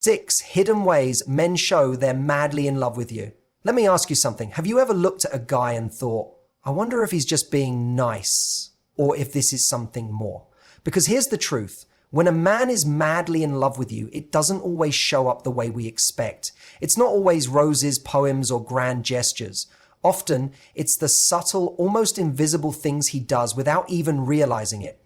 6 hidden ways men show they're madly in love with you. Let me ask you something. Have you ever looked at a guy and thought, I wonder if he's just being nice or if this is something more? Because here's the truth. When a man is madly in love with you, it doesn't always show up the way we expect. It's not always roses, poems, or grand gestures. Often, it's the subtle, almost invisible things he does without even realizing it.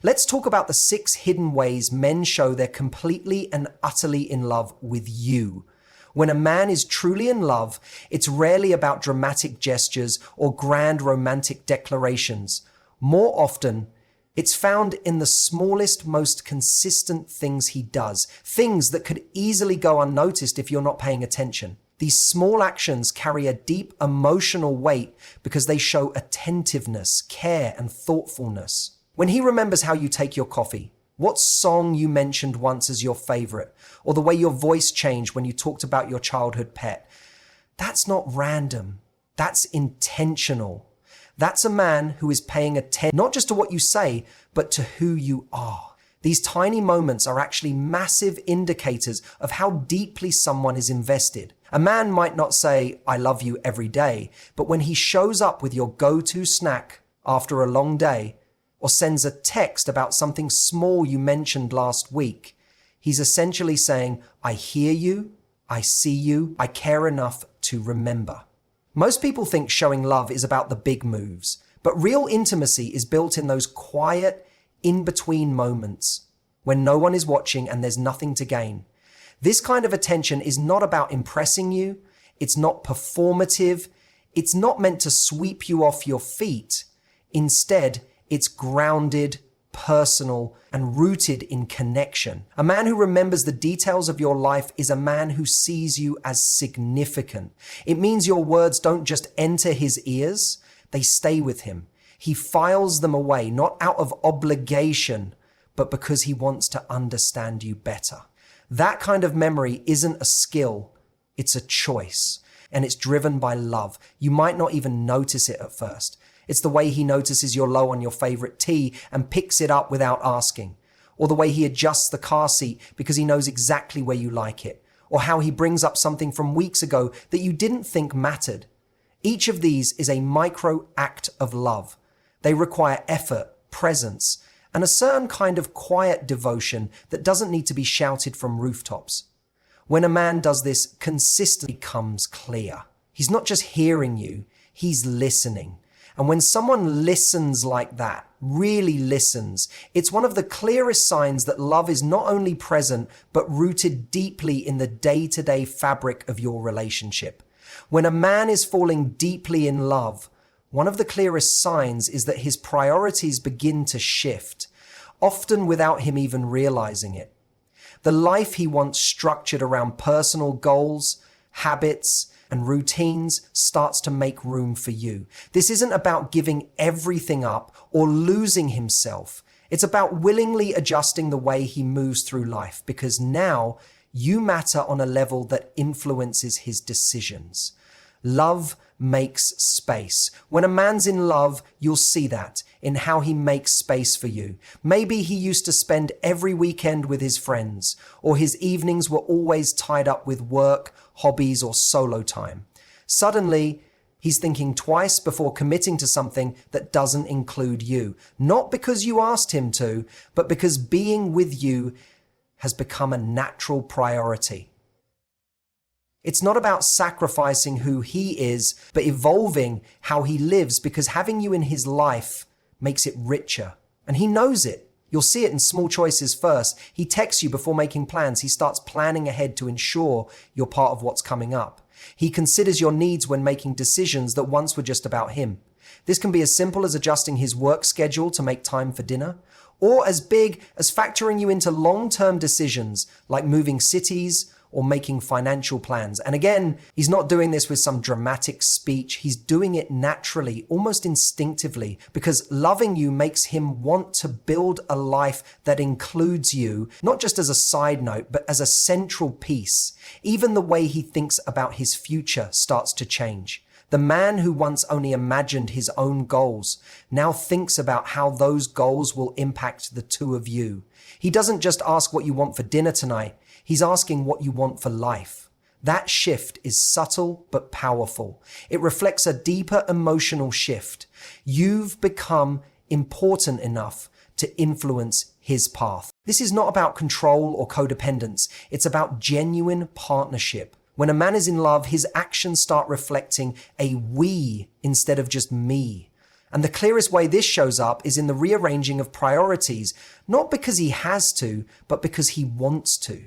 Let's talk about the 6 hidden ways men show they're completely and utterly in love with you. When a man is truly in love, it's rarely about dramatic gestures or grand romantic declarations. More often, it's found in the smallest, most consistent things he does, things that could easily go unnoticed if you're not paying attention. These small actions carry a deep emotional weight because they show attentiveness, care, and thoughtfulness. When he remembers how you take your coffee, what song you mentioned once as your favorite, or the way your voice changed when you talked about your childhood pet, that's not random. That's intentional. That's a man who is paying attention, not just to what you say, but to who you are. These tiny moments are actually massive indicators of how deeply someone is invested. A man might not say, I love you every day, but when he shows up with your go-to snack after a long day, or sends a text about something small you mentioned last week, he's essentially saying, I hear you, I see you, I care enough to remember. Most people think showing love is about the big moves, but real intimacy is built in those quiet, in-between moments when no one is watching and there's nothing to gain. This kind of attention is not about impressing you, it's not performative, it's not meant to sweep you off your feet. Instead, it's grounded, personal, and rooted in connection. A man who remembers the details of your life is a man who sees you as significant. It means your words don't just enter his ears, they stay with him. He files them away, not out of obligation, but because he wants to understand you better. That kind of memory isn't a skill, it's a choice, and it's driven by love. You might not even notice it at first. It's the way he notices you're low on your favorite tea and picks it up without asking. Or the way he adjusts the car seat because he knows exactly where you like it. Or how he brings up something from weeks ago that you didn't think mattered. Each of these is a micro act of love. They require effort, presence, and a certain kind of quiet devotion that doesn't need to be shouted from rooftops. When a man does this, consistently becomes clear. He's not just hearing you, he's listening. And when someone listens like that, really listens, it's one of the clearest signs that love is not only present, but rooted deeply in the day-to-day fabric of your relationship. When a man is falling deeply in love, one of the clearest signs is that his priorities begin to shift, often without him even realizing it. The life he wants structured around personal goals, habits, and routines starts to make room for you. This isn't about giving everything up or losing himself. It's about willingly adjusting the way he moves through life, because now you matter on a level that influences his decisions. Love makes space. When a man's in love, you'll see that in how he makes space for you. Maybe he used to spend every weekend with his friends, or his evenings were always tied up with work, hobbies, or solo time. Suddenly, he's thinking twice before committing to something that doesn't include you. Not because you asked him to, but because being with you has become a natural priority. It's not about sacrificing who he is, but evolving how he lives, because having you in his life makes it richer. And he knows it. You'll see it in small choices first. He texts you before making plans. He starts planning ahead to ensure you're part of what's coming up. He considers your needs when making decisions that once were just about him. This can be as simple as adjusting his work schedule to make time for dinner, or as big as factoring you into long-term decisions like moving cities or making financial plans. And again, he's not doing this with some dramatic speech. He's doing it naturally, almost instinctively, because loving you makes him want to build a life that includes you, not just as a side note, but as a central piece. Even the way he thinks about his future starts to change. The man who once only imagined his own goals now thinks about how those goals will impact the two of you. He doesn't just ask what you want for dinner tonight. He's asking what you want for life. That shift is subtle but powerful. It reflects a deeper emotional shift. You've become important enough to influence his path. This is not about control or codependence. It's about genuine partnership. When a man is in love, his actions start reflecting a we instead of just me. And the clearest way this shows up is in the rearranging of priorities, not because he has to, but because he wants to.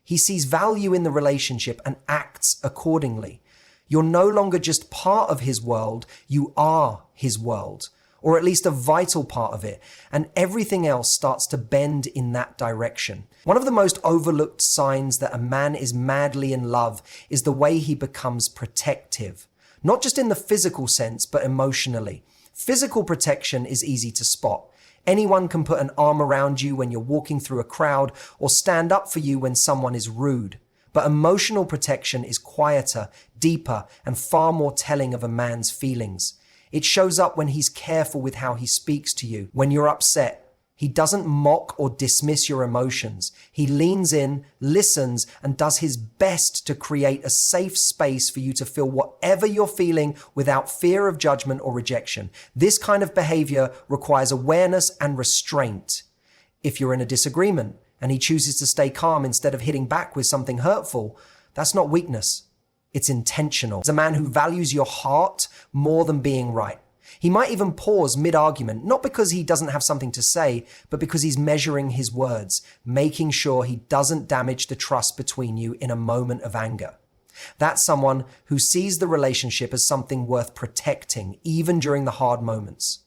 He sees value in the relationship and acts accordingly. You're no longer just part of his world, you are his world, or at least a vital part of it, and everything else starts to bend in that direction. One of the most overlooked signs that a man is madly in love is the way he becomes protective, not just in the physical sense, but emotionally. Physical protection is easy to spot. Anyone can put an arm around you when you're walking through a crowd or stand up for you when someone is rude. But emotional protection is quieter, deeper, and far more telling of a man's feelings. It shows up when he's careful with how he speaks to you. When you're upset, he doesn't mock or dismiss your emotions. He leans in, listens, and does his best to create a safe space for you to feel whatever you're feeling without fear of judgment or rejection. This kind of behavior requires awareness and restraint. If you're in a disagreement and he chooses to stay calm instead of hitting back with something hurtful, that's not weakness. It's intentional. It's a man who values your heart more than being right. He might even pause mid-argument, not because he doesn't have something to say, but because he's measuring his words, making sure he doesn't damage the trust between you in a moment of anger. That's someone who sees the relationship as something worth protecting, even during the hard moments.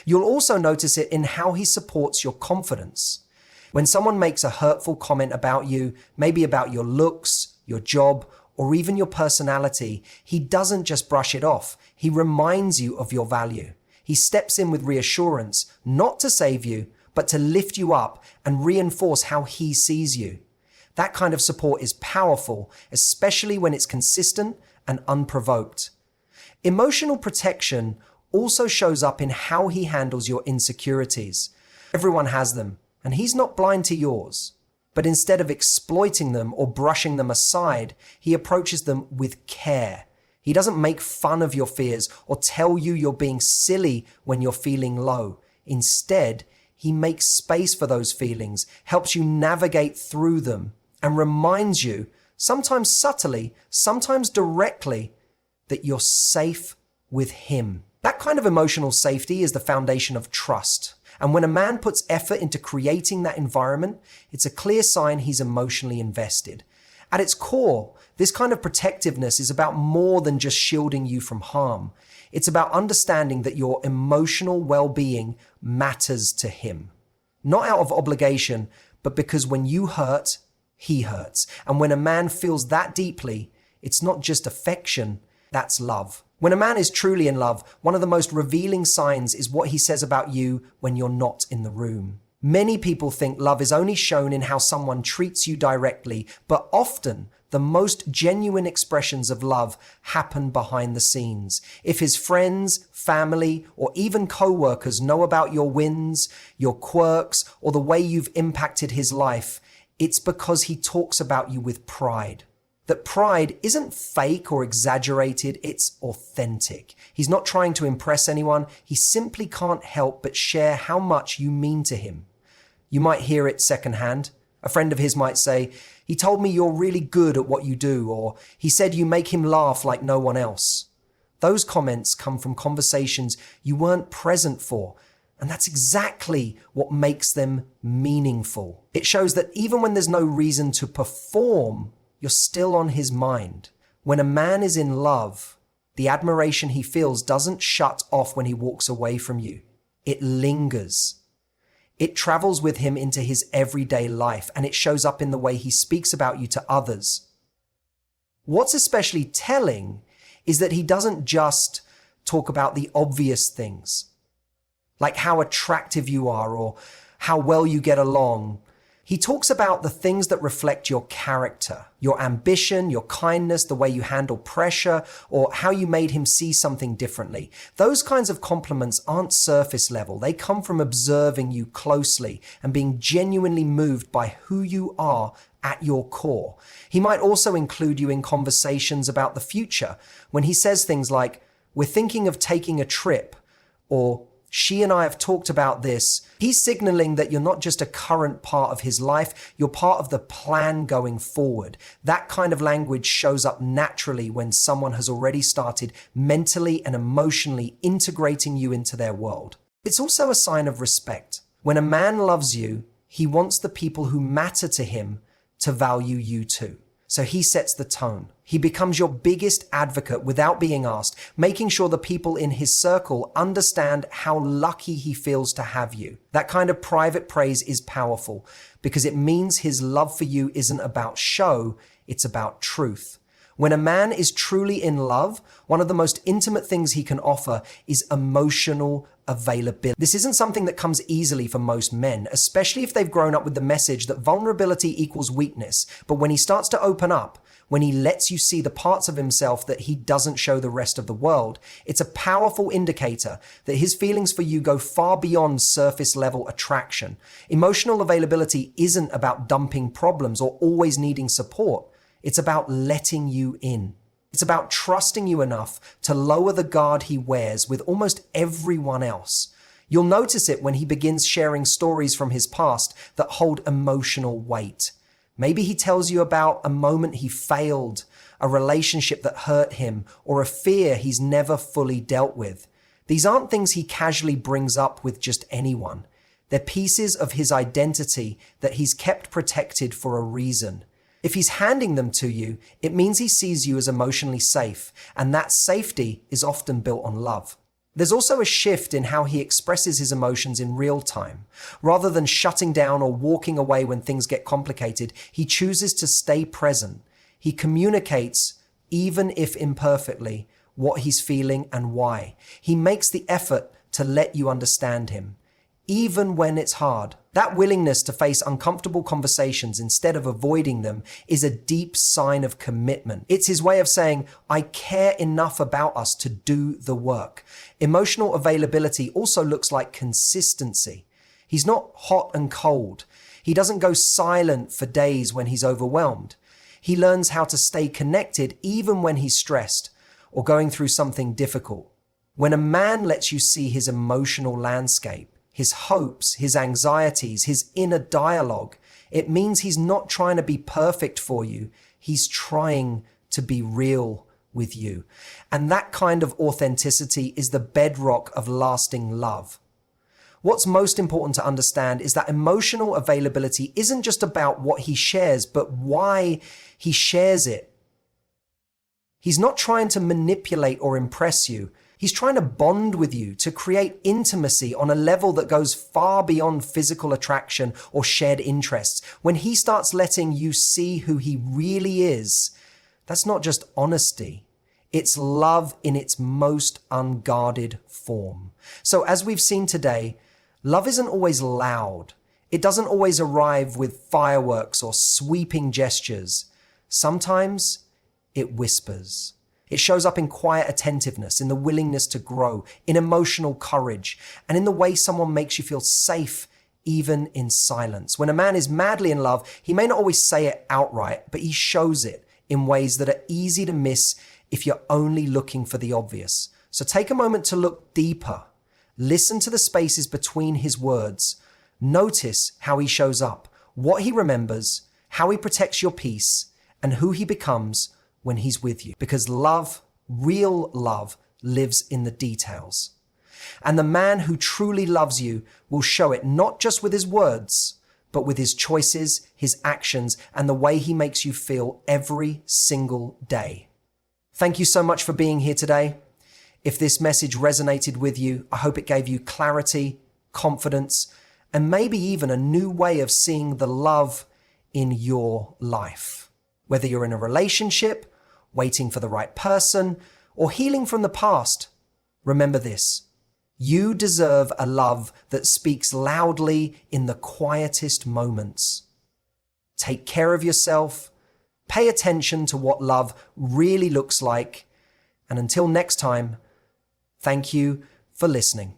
You'll also notice it in how he supports your confidence. When someone makes a hurtful comment about you, maybe about your looks, your job, or even your personality, he doesn't just brush it off. He reminds you of your value. He steps in with reassurance, not to save you, but to lift you up and reinforce how he sees you. That kind of support is powerful, especially when it's consistent and unprovoked. Emotional protection also shows up in how he handles your insecurities. Everyone has them, and he's not blind to yours. But instead of exploiting them or brushing them aside, he approaches them with care. He doesn't make fun of your fears or tell you you're being silly when you're feeling low. Instead, he makes space for those feelings, helps you navigate through them, and reminds you, sometimes subtly, sometimes directly, that you're safe with him. That kind of emotional safety is the foundation of trust. And when a man puts effort into creating that environment, it's a clear sign he's emotionally invested. At its core, this kind of protectiveness is about more than just shielding you from harm. It's about understanding that your emotional well-being matters to him. Not out of obligation, but because when you hurt, he hurts. And when a man feels that deeply, it's not just affection, that's love. When a man is truly in love, one of the most revealing signs is what he says about you when you're not in the room. Many people think love is only shown in how someone treats you directly, but often the most genuine expressions of love happen behind the scenes. If his friends, family, or even co-workers know about your wins, your quirks, or the way you've impacted his life, it's because he talks about you with pride. That pride isn't fake or exaggerated, it's authentic. He's not trying to impress anyone, he simply can't help but share how much you mean to him. You might hear it secondhand. A friend of his might say, "He told me you're really good at what you do," or "He said you make him laugh like no one else." Those comments come from conversations you weren't present for, and that's exactly what makes them meaningful. It shows that even when there's no reason to perform, you're still on his mind. When a man is in love, the admiration he feels doesn't shut off when he walks away from you. It lingers. It travels with him into his everyday life, and it shows up in the way he speaks about you to others. What's especially telling is that he doesn't just talk about the obvious things, like how attractive you are or how well you get along. He talks about the things that reflect your character, your ambition, your kindness, the way you handle pressure, or how you made him see something differently. Those kinds of compliments aren't surface level. They come from observing you closely and being genuinely moved by who you are at your core. He might also include you in conversations about the future when he says things like, "We're thinking of taking a trip," or "She and I have talked about this." He's signaling that you're not just a current part of his life, you're part of the plan going forward. That kind of language shows up naturally when someone has already started mentally and emotionally integrating you into their world. It's also a sign of respect. When a man loves you, he wants the people who matter to him to value you too. So he sets the tone. He becomes your biggest advocate without being asked, making sure the people in his circle understand how lucky he feels to have you. That kind of private praise is powerful because it means his love for you isn't about show, it's about truth. When a man is truly in love, one of the most intimate things he can offer is emotional availability. This isn't something that comes easily for most men, especially if they've grown up with the message that vulnerability equals weakness. But when he starts to open up, when he lets you see the parts of himself that he doesn't show the rest of the world, it's a powerful indicator that his feelings for you go far beyond surface level attraction. Emotional availability isn't about dumping problems or always needing support. It's about letting you in. It's about trusting you enough to lower the guard he wears with almost everyone else. You'll notice it when he begins sharing stories from his past that hold emotional weight. Maybe he tells you about a moment he failed, a relationship that hurt him, or a fear he's never fully dealt with. These aren't things he casually brings up with just anyone. They're pieces of his identity that he's kept protected for a reason. If he's handing them to you, it means he sees you as emotionally safe, and that safety is often built on love. There's also a shift in how he expresses his emotions in real time. Rather than shutting down or walking away when things get complicated, he chooses to stay present. He communicates, even if imperfectly, what he's feeling and why. He makes the effort to let you understand him, even when it's hard. That willingness to face uncomfortable conversations instead of avoiding them is a deep sign of commitment. It's his way of saying, "I care enough about us to do the work." Emotional availability also looks like consistency. He's not hot and cold. He doesn't go silent for days when he's overwhelmed. He learns how to stay connected even when he's stressed or going through something difficult. When a man lets you see his emotional landscape, his hopes, his anxieties, his inner dialogue, it means he's not trying to be perfect for you. He's trying to be real with you. And that kind of authenticity is the bedrock of lasting love. What's most important to understand is that emotional availability isn't just about what he shares, but why he shares it. He's not trying to manipulate or impress you. He's trying to bond with you, to create intimacy on a level that goes far beyond physical attraction or shared interests. When he starts letting you see who he really is, that's not just honesty. It's love in its most unguarded form. So as we've seen today, love isn't always loud. It doesn't always arrive with fireworks or sweeping gestures. Sometimes it whispers. It shows up in quiet attentiveness, in the willingness to grow, in emotional courage, and in the way someone makes you feel safe, even in silence. When a man is madly in love, he may not always say it outright, but he shows it in ways that are easy to miss if you're only looking for the obvious. So take a moment to look deeper. Listen to the spaces between his words. Notice how he shows up, what he remembers, how he protects your peace, and who he becomes when he's with you. Because love, real love, lives in the details. And the man who truly loves you will show it not just with his words, but with his choices, his actions, and the way he makes you feel every single day. Thank you so much for being here today. If this message resonated with you, I hope it gave you clarity, confidence, and maybe even a new way of seeing the love in your life. Whether you're in a relationship, waiting for the right person, or healing from the past, remember this: you deserve a love that speaks loudly in the quietest moments. Take care of yourself, pay attention to what love really looks like, and until next time, thank you for listening.